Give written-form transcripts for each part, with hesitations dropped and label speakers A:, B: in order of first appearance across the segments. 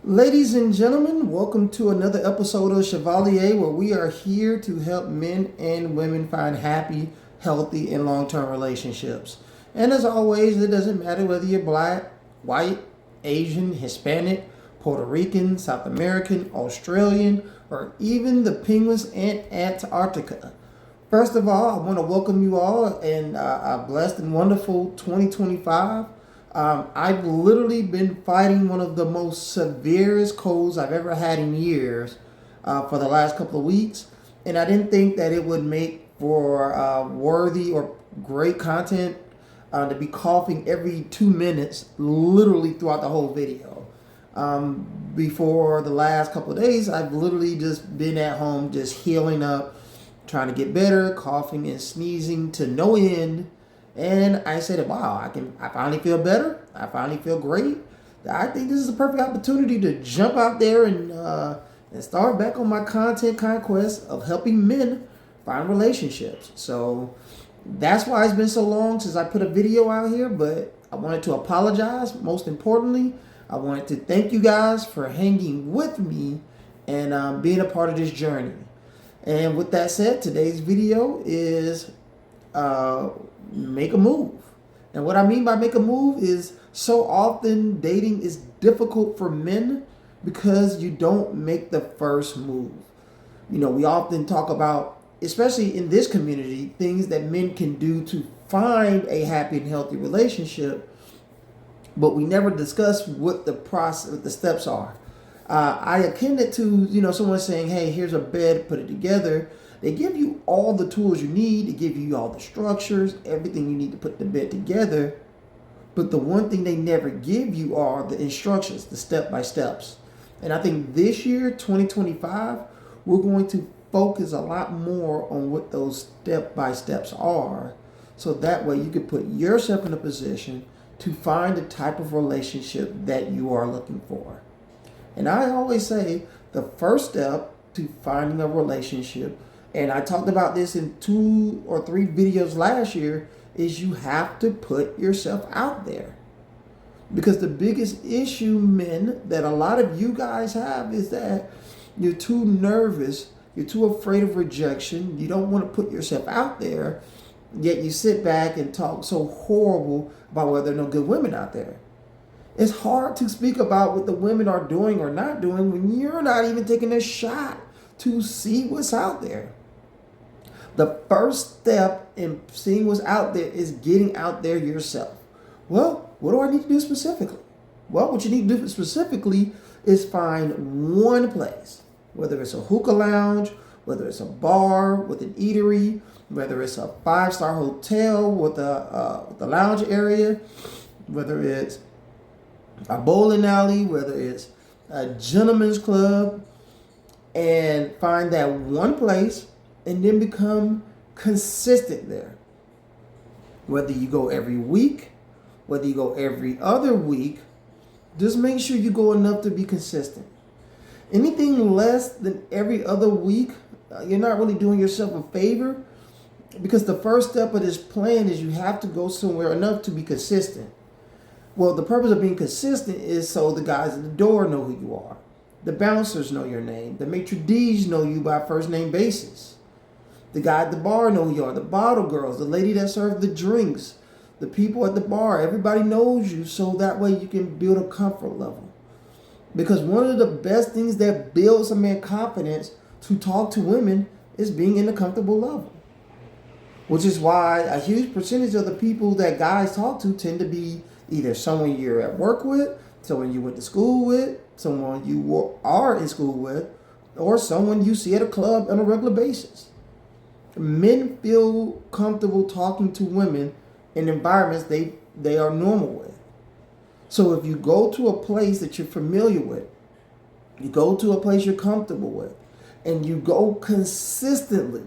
A: Ladies and gentlemen, welcome to another episode of Chevalier, where we are here to help men and women find happy, healthy, and long term relationships. And as always, it doesn't matter whether you're black, white, Asian, Hispanic, Puerto Rican, South American, Australian, or even the penguins in Antarctica. First of all, I want to welcome you all in a blessed and wonderful 2025. I've literally been fighting one of the most severest colds I've ever had in years for the last couple of weeks, and I didn't think that it would make for worthy or great content to be coughing every 2 minutes, literally throughout the whole video. Before the last couple of days, I've literally just been at home, just healing up, trying to get better, coughing and sneezing to no end. And I said, wow, I finally feel better. I finally feel great. I think this is a perfect opportunity to jump out there and start back on my content conquest of helping men find relationships. So that's why it's been so long since I put a video out here, but I wanted to apologize. Most importantly, I wanted to thank you guys for hanging with me and being a part of this journey. And with that said, today's video is make a move. And what I mean by make a move is so often dating is difficult for men because you don't make the first move. You know, we often talk about, especially in this community, things that men can do to find a happy and healthy relationship, but we never discuss what the process, what the steps are. I akin it to, someone saying, hey, here's a bed, put it together. They give you all the tools you need. They give you all the structures, everything you need to put the bed together. But the one thing they never give you are the instructions, the step-by-steps. And I think this year, 2025, we're going to focus a lot more on what those step-by-steps are. So that way you can put yourself in a position to find the type of relationship that you are looking for. And I always say the first step to finding a relationship, and I talked about this in 2 or 3 videos last year, is you have to put yourself out there. Because the biggest issue, men, that a lot of you guys have is that you're too nervous, you're too afraid of rejection, you don't want to put yourself out there, yet you sit back and talk so horrible about whether there are no good women out there. It's hard to speak about what the women are doing or not doing when you're not even taking a shot to see what's out there. The first step in seeing what's out there is getting out there yourself. Well, what do I need to do specifically? Well, what you need to do specifically is find one place, whether it's a hookah lounge, whether it's a bar with an eatery, whether it's a 5-star hotel with a lounge area, whether it's a bowling alley, whether it's a gentleman's club, and find that one place and then become consistent there. Whether you go every week, whether you go every other week, just make sure you go enough to be consistent. Anything less than every other week, you're not really doing yourself a favor, because the first step of this plan is you have to go somewhere enough to be consistent. Well, the purpose of being consistent is so the guys at the door know who you are. The bouncers know your name. The maitre d's know you by first name basis. The guy at the bar know who you are. The bottle girls, the lady that serves the drinks, the people at the bar, everybody knows you, so that way you can build a comfort level. Because one of the best things that builds a man's confidence to talk to women is being in a comfortable level. Which is why a huge percentage of the people that guys talk to tend to be either someone you're at work with, someone you went to school with, someone you are in school with, or someone you see at a club on a regular basis. Men feel comfortable talking to women in environments they are normal with. So if you go to a place that you're familiar with, you go to a place you're comfortable with, and you go consistently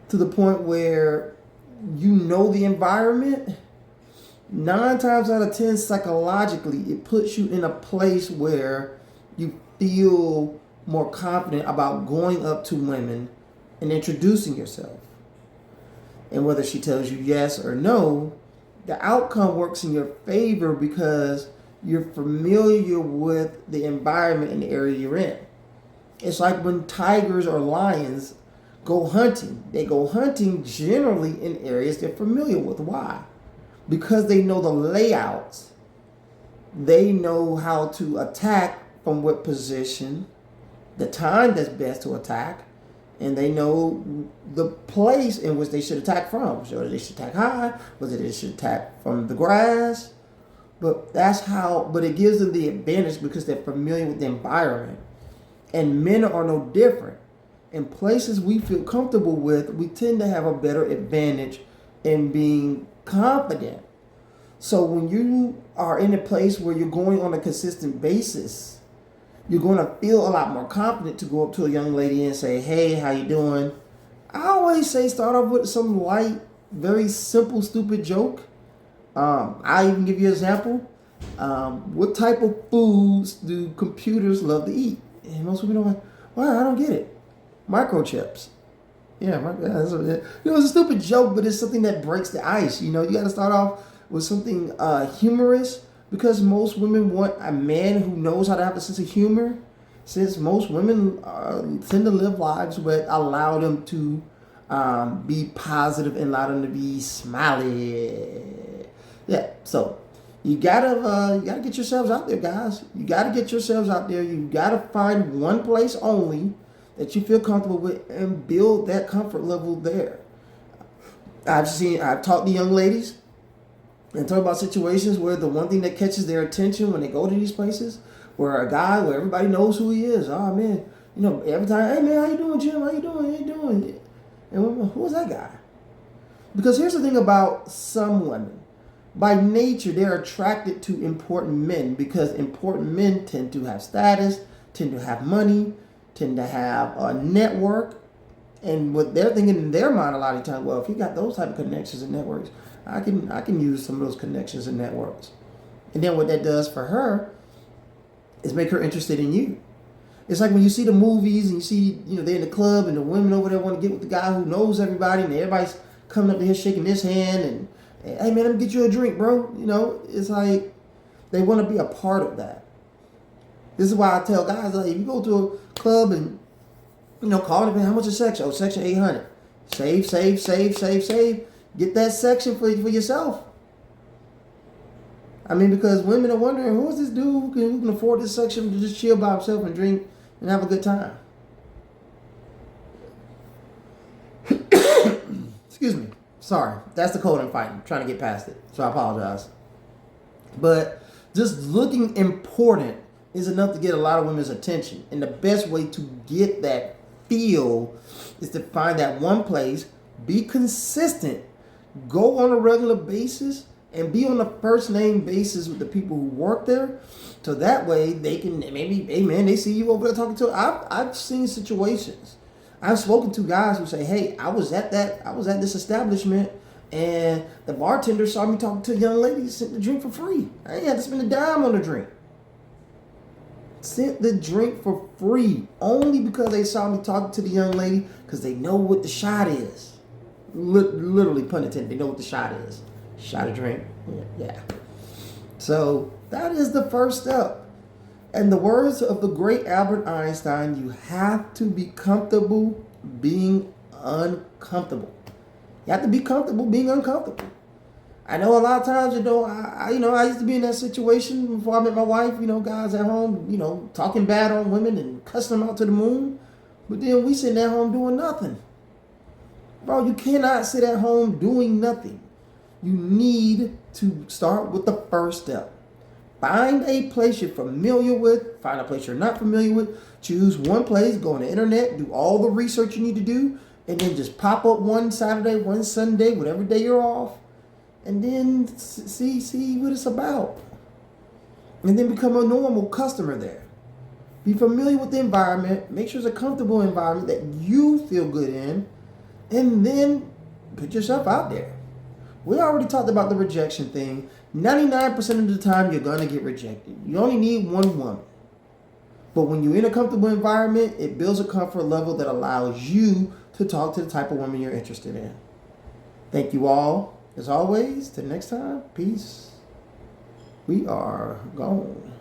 A: to the point where you know the environment, 9 times out of 10, psychologically, it puts you in a place where you feel more confident about going up to women and introducing yourself. And whether she tells you yes or no, the outcome works in your favor because You're familiar with the environment and the area you're in. It's like when tigers or lions go hunting. They go hunting generally in areas they're familiar with. Why? Because they know the layouts. They know how to attack from what position, the time that's best to attack, and they know the place in which they should attack from. So they should attack high, whether they should attack from the grass. But but it gives them the advantage because they're familiar with the environment. And men are no different. In places we feel comfortable with, we tend to have a better advantage in being confident. So when you are in a place where you're going on a consistent basis, you're going to feel a lot more confident to go up to a young lady and say, hey, how you doing? I always say start off with some light, very simple, stupid joke. I even give you an example. What type of foods do computers love to eat? And most people are like, well, I don't get it. Microchips. Yeah, it's a stupid joke, but it's something that breaks the ice. You got to start off with something humorous, because most women want a man who knows how to have a sense of humor, since most women tend to live lives that allow them to be positive and allow them to be smiley. Yeah, so you gotta get yourselves out there, guys. You gotta get yourselves out there. You gotta find one place only that you feel comfortable with and build that comfort level there. I've talked to young ladies and talk about situations where the one thing that catches their attention when they go to these places, where a guy where everybody knows who he is. Oh man, every time, hey man, how you doing, Jim? How you doing? And who is that guy? Because here's the thing about some women. By nature, they're attracted to important men because important men tend to have status, tend to have money, tend to have a network. And what they're thinking in their mind a lot of times, well, if you got those type of connections and networks, I can use some of those connections and networks. And then what that does for her is make her interested in you. It's like when you see the movies and you see, they're in the club and the women over there want to get with the guy who knows everybody and everybody's coming up to here shaking his hand and hey man, let me get you a drink, bro. It's like they want to be a part of that. This is why I tell guys, like, if you go to a club and call them, how much is section? Oh, section 800. Save. Get that section for yourself. I mean, because women are wondering, who is this dude who can afford this section to just chill by himself and drink and have a good time? Excuse me. Sorry. That's the cold I'm fighting. I'm trying to get past it. So I apologize. But just looking important is enough to get a lot of women's attention. And the best way to get that feel is to find that one place, be consistent, go on a regular basis, and be on a first name basis with the people who work there. So that way they can maybe, hey man, they see you over there talking to. I've seen situations. I've spoken to guys who say, hey, I was at this establishment and the bartender saw me talking to a young lady, sent the drink for free. I ain't had to spend a dime on the drink. Sent the drink for free only because they saw me talking to the young lady, because they know what the shot is. Literally, pun intended, they know what the shot is. Shot a drink. Yeah. So that is the first step. In the words of the great Albert Einstein, you have to be comfortable being uncomfortable. You have to be comfortable being uncomfortable. I know a lot of times, I used to be in that situation before I met my wife, guys at home, talking bad on women and cussing them out to the moon. But then we sitting at home doing nothing. Bro, you cannot sit at home doing nothing. You need to start with the first step. Find a place you're familiar with. Find a place you're not familiar with. Choose one place. Go on the internet. Do all the research you need to do. And then just pop up one Saturday, one Sunday, whatever day you're off. And then see what it's about. And then become a normal customer there. Be familiar with the environment. Make sure it's a comfortable environment that you feel good in. And then put yourself out there. We already talked about the rejection thing. 99% of the time, you're going to get rejected. You only need one woman. But when you're in a comfortable environment, it builds a comfort level that allows you to talk to the type of woman you're interested in. Thank you all. As always, till next time, peace. We are gone.